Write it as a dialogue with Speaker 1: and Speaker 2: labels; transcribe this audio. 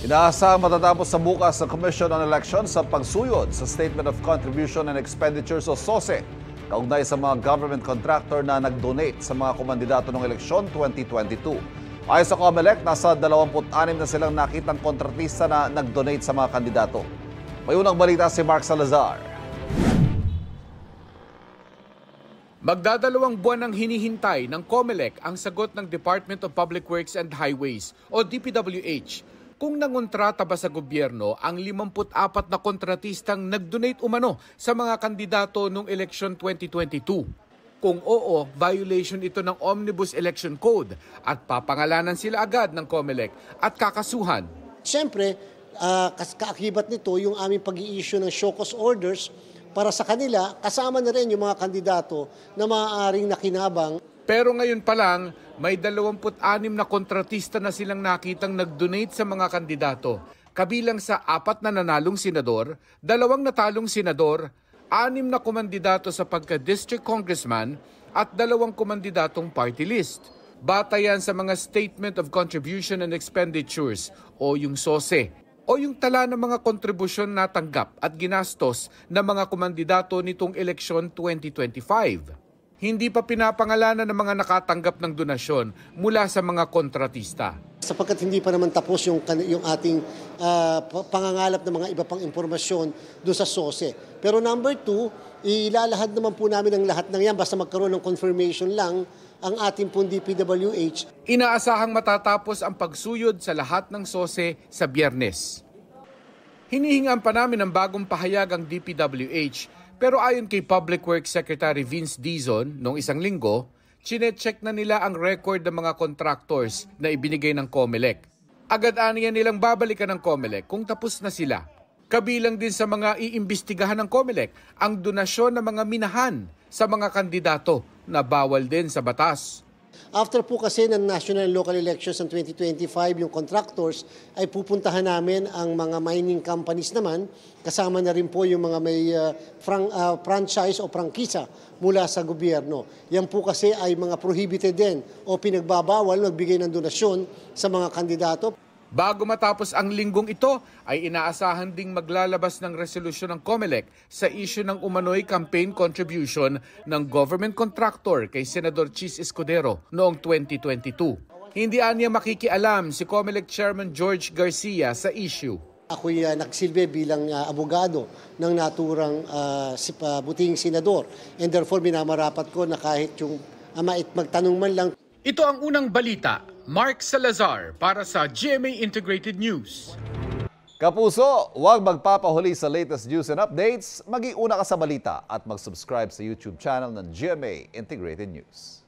Speaker 1: Inaasahang matatapos sa bukas ng Commission on Elections sa pagsuyod sa Statement of Contribution and Expenditures o SOSE, kaugnay sa mga government contractor na nag-donate sa mga kumandidato ng eleksyon 2022. Ayon sa COMELEC, nasa 26 na silang nakitang kontratista na nag-donate sa mga kandidato. May unang balita si Mark Salazar.
Speaker 2: Magdadalawang buwan ang hinihintay ng COMELEC ang sagot ng Department of Public Works and Highways o DPWH kung nangontrata ba sa gobyerno ang 54 na kontratistang nag-donate umano sa mga kandidato noong eleksyon 2022. Kung oo, violation ito ng Omnibus Election Code at papangalanan sila agad ng COMELEC at kakasuhan.
Speaker 3: Siyempre, kaakibat nito yung aming pag-i-issue ng show cause orders para sa kanila, kasama na rin yung mga kandidato na maaaring nakinabang.
Speaker 2: Pero ngayon pa lang, may 26 na kontratista na silang nakitang nag-donate sa mga kandidato. Kabilang sa 4 na nanalong senador, 2 natalong senador, 6 na kumandidato sa pagka-district congressman at 2 kumandidatong party list. Batayan sa mga Statement of Contribution and Expenditures o yung SOSE o yung tala ng mga kontribusyon na tanggap at ginastos ng mga kumandidato nitong eleksyon 2025. Hindi pa pinapangalanan ng mga nakatanggap ng donasyon mula sa mga kontratista.
Speaker 3: Sapagkat hindi pa naman tapos yung ating pangangalap ng mga iba pang impormasyon doon sa SOSE. Pero number 2, ilalahad naman po namin ang lahat ng yan basta magkaroon ng confirmation lang ang ating pong DPWH.
Speaker 2: Inaasahang matatapos ang pagsuyod sa lahat ng SOSE sa Biyernes. Hinihingan pa namin ng bagong pahayag ang DPWH. Pero ayon kay Public Works Secretary Vince Dizon, noong isang linggo, chinecheck na nila ang record ng mga contractors na ibinigay ng COMELEC. Agad-aniyan nilang babalikan ng COMELEC kung tapos na sila. Kabilang din sa mga iimbestigahan ng COMELEC ang donasyon ng mga minahan sa mga kandidato na bawal din sa batas.
Speaker 3: After po kasi ng national and local elections ng 2025, yung contractors ay pupuntahan namin ang mga mining companies naman, kasama na rin po yung mga may franchise o prangkisa mula sa gobyerno. Yan po kasi ay mga prohibited din o pinagbabawal magbigay ng donasyon sa mga kandidato.
Speaker 2: Bago matapos ang linggong ito, ay inaasahan ding maglalabas ng resolusyon ng COMELEC sa issue ng umano'y campaign contribution ng government contractor kay Senador Chis Escudero noong 2022. Hindi aniya makikialam si COMELEC Chairman George Garcia sa issue.
Speaker 3: Ako'y nagsilbi bilang abogado ng naturang buting senador and therefore minamarapat ko na kahit yung magtanong man lang.
Speaker 2: Ito ang unang balita. Mark Salazar para sa GMA Integrated News.
Speaker 1: Kapuso, huwag magpapahuli sa latest news and updates. Mag-iuna ka sa balita at mag-subscribe sa YouTube channel ng GMA Integrated News.